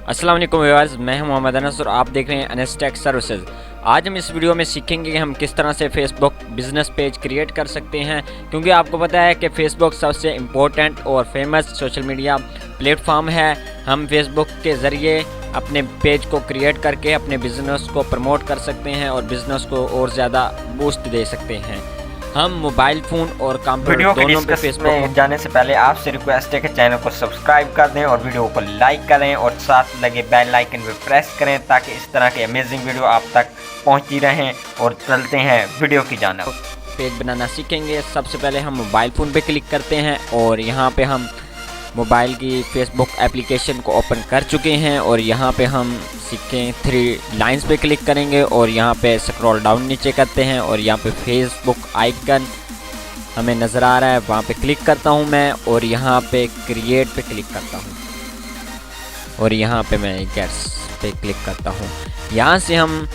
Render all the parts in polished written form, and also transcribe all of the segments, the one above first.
अस्सलाम वालेकुम व्यूअर्स, मैं हूं मोहम्मद अनस और आप देख रहे हैं अनस टेक सर्विसेज। आज हम इस वीडियो में सीखेंगे कि हम किस तरह से फेसबुक बिजनेस पेज क्रिएट कर सकते हैं, क्योंकि आपको पता है कि फेसबुक सबसे इम्पोर्टेंट और फेमस सोशल मीडिया प्लेटफॉर्म है। हम फेसबुक के ज़रिए अपने पेज को क्रिएट करके अपने बिज़नेस को प्रमोट कर सकते हैं और बिज़नेस को और ज़्यादा बूस्ट दे सकते हैं। हम मोबाइल फ़ोन और कंप्यूटर दोनों पे फेसबुक में जाने से पहले आपसे रिक्वेस्ट है कि चैनल को सब्सक्राइब कर दें और वीडियो को लाइक करें और साथ लगे बेल आइकन पे प्रेस करें ताकि इस तरह के अमेजिंग वीडियो आप तक पहुंचती रहें। और चलते हैं वीडियो की जानिब। पेज बनाना सीखेंगे। सबसे पहले हम मोबाइल फ़ोन पे क्लिक करते हैं और यहाँ पे हम मोबाइल की फेसबुक एप्लीकेशन को ओपन कर चुके हैं और यहाँ पे हम सीखें 3 लाइंस पे क्लिक करेंगे और यहाँ पे स्क्रॉल डाउन नीचे करते हैं और यहाँ पे फेसबुक आइकन हमें नज़र आ रहा है, वहाँ पे क्लिक करता हूँ मैं और यहाँ पे क्रिएट पे क्लिक करता हूँ और यहाँ पे मैं गेट्स पे क्लिक करता हूँ। यहाँ से हम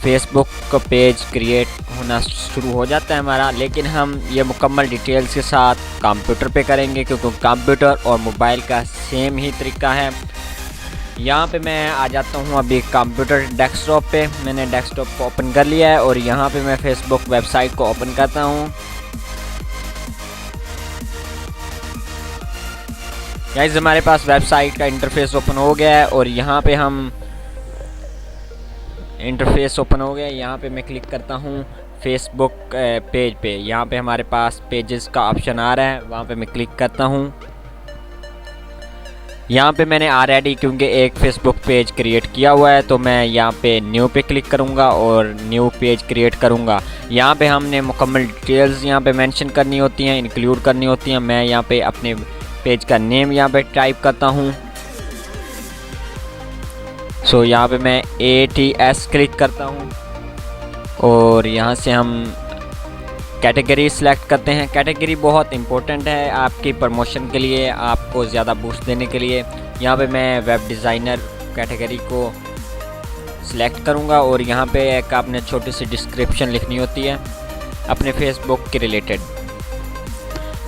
फेसबुक का पेज क्रिएट होना शुरू हो जाता है हमारा, लेकिन हम ये मुकम्मल डिटेल्स के साथ कंप्यूटर पे करेंगे क्योंकि कंप्यूटर और मोबाइल का सेम ही तरीका है। यहाँ पे मैं आ जाता हूँ अभी कंप्यूटर डेस्कटॉप पे। मैंने डेस्कटॉप को ओपन कर लिया है और यहाँ पे मैं फेसबुक वेबसाइट को ओपन करता हूँ। गाइस, हमारे पास वेबसाइट का इंटरफेस ओपन हो गया है और यहाँ पे हम इंटरफेस ओपन हो गया। यहाँ पे मैं क्लिक करता हूँ फेसबुक पेज पे। यहाँ पे हमारे पास पेजेस का ऑप्शन आ रहा है, वहाँ पे मैं क्लिक करता हूँ। यहाँ पे मैंने ऑलरेडी क्योंकि एक फेसबुक पेज क्रिएट किया हुआ है तो मैं यहाँ पे न्यू पे क्लिक करूँगा और न्यू पेज क्रिएट करूँगा। यहाँ पे हमने मुकम्मल डिटेल्स यहाँ पे मेंशन करनी होती हैं, इंक्लूड करनी होती हैं। मैं यहाँ पे अपने पेज का नेम यहाँ पे टाइप करता हूँ। सो यहाँ पे मैं ATS क्लिक करता हूँ और यहाँ से हम कैटेगरी सिलेक्ट करते हैं। कैटेगरी बहुत इंपॉर्टेंट है आपकी प्रमोशन के लिए, आपको ज़्यादा बूस्ट देने के लिए। यहाँ पे मैं वेब डिज़ाइनर कैटेगरी को सिलेक्ट करूँगा और यहाँ पे एक आपने छोटी सी डिस्क्रिप्शन लिखनी होती है अपने फेसबुक के रिलेटेड,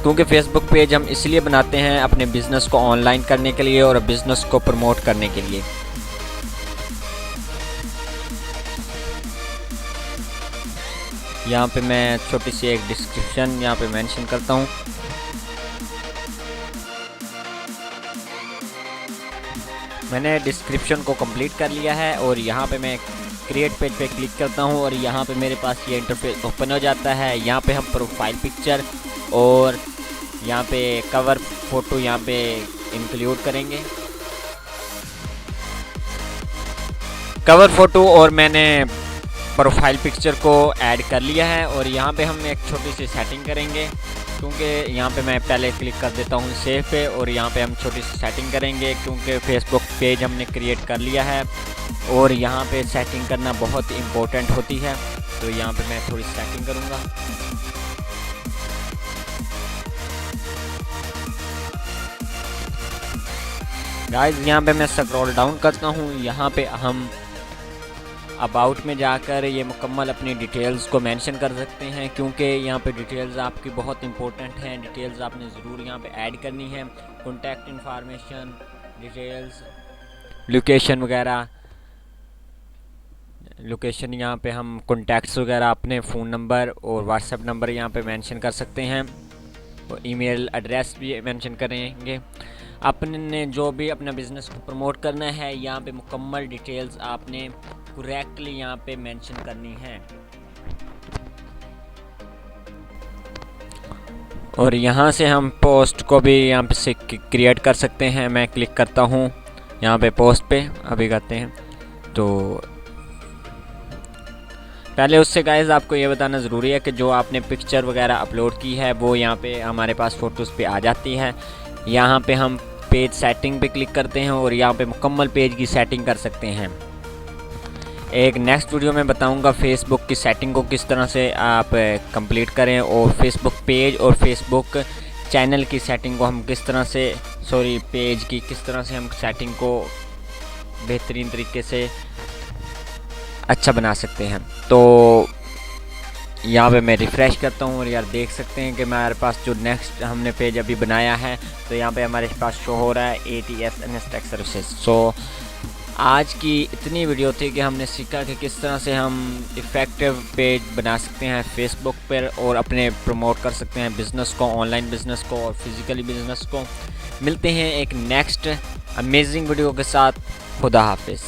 क्योंकि फेसबुक पेज हम इसलिए बनाते हैं अपने बिज़नेस को ऑनलाइन करने के लिए और बिज़नेस को प्रमोट करने के लिए। यहाँ पे मैं छोटी सी एक डिस्क्रिप्शन यहाँ पे मेंशन करता हूँ। मैंने डिस्क्रिप्शन को कंप्लीट कर लिया है और यहाँ पे मैं क्रिएट पेज पे क्लिक करता हूँ और यहाँ पे मेरे पास ये इंटरफेस ओपन हो जाता है। यहाँ पे हम प्रोफाइल पिक्चर और यहाँ पे कवर फ़ोटो यहाँ पे इंक्लूड करेंगे। कवर फ़ोटो और मैंने प्रोफाइल पिक्चर को ऐड कर लिया है और यहाँ पे हम एक छोटी सी सेटिंग करेंगे, क्योंकि यहाँ पे मैं पहले क्लिक कर देता हूँ सेव पे और यहाँ पे हम छोटी सी सेटिंग करेंगे क्योंकि फेसबुक पेज हमने क्रिएट कर लिया है और यहाँ पे सेटिंग करना बहुत इम्पोर्टेंट होती है। तो यहाँ पे मैं थोड़ी सेटिंग करूँगा। गाइस, यहाँ पे मैं स्क्रॉल डाउन करता हूँ। यहाँ पे हम अबाउट में जाकर ये मुकम्मल अपनी डिटेल्स को मेंशन कर सकते हैं, क्योंकि यहाँ पे डिटेल्स आपकी बहुत इंपॉर्टेंट हैं। डिटेल्स आपने ज़रूर यहाँ पे ऐड करनी है। कॉन्टैक्ट इंफॉर्मेशन, डिटेल्स, लोकेशन वगैरह। लोकेशन यहाँ पे हम कॉन्टैक्ट्स वगैरह अपने फ़ोन नंबर और व्हाट्सएप नंबर यहाँ पे मेंशन कर सकते हैं और ईमेल एड्रेस भी मेंशन करेंगे। आपने जो भी अपना बिज़नेस को प्रमोट करना है, यहाँ पे मुकम्मल डिटेल्स आपने करेक्टली यहाँ पे मेंशन करनी है। और यहाँ से हम पोस्ट को भी यहाँ पे से क्रिएट कर सकते हैं। मैं क्लिक करता हूँ यहाँ पे पोस्ट पे, अभी करते हैं। तो पहले उससे गाइस आपको ये बताना ज़रूरी है कि जो आपने पिक्चर वगैरह अपलोड की है वो यहाँ पे हमारे पास फ़ोटोज़ पे आ जाती है। यहाँ पे हम पेज सेटिंग पे क्लिक करते हैं और यहाँ पे मुकम्मल पेज की सेटिंग कर सकते हैं। एक नेक्स्ट वीडियो में बताऊंगा फेसबुक की सेटिंग को किस तरह से आप कंप्लीट करें और फेसबुक पेज और फेसबुक चैनल की सेटिंग को हम किस तरह से पेज की किस तरह से हम सेटिंग को बेहतरीन तरीके से अच्छा बना सकते हैं। तो यहाँ पे मैं रिफ़्रेश करता हूँ और यार देख सकते हैं कि हमारे पास जो नेक्स्ट हमने पेज अभी बनाया है तो यहाँ पे हमारे पास शो हो रहा है ATS अनस टेक सर्विसेज। सो आज की इतनी वीडियो थी कि हमने सीखा कि किस तरह से हम इफ़ेक्टिव पेज बना सकते हैं फेसबुक पर और अपने प्रमोट कर सकते हैं बिज़नेस को, ऑनलाइन बिज़नेस को और फिज़िकली बिज़नेस को। मिलते हैं एक नेक्स्ट अमेजिंग वीडियो के साथ। खुदा हाफिज़।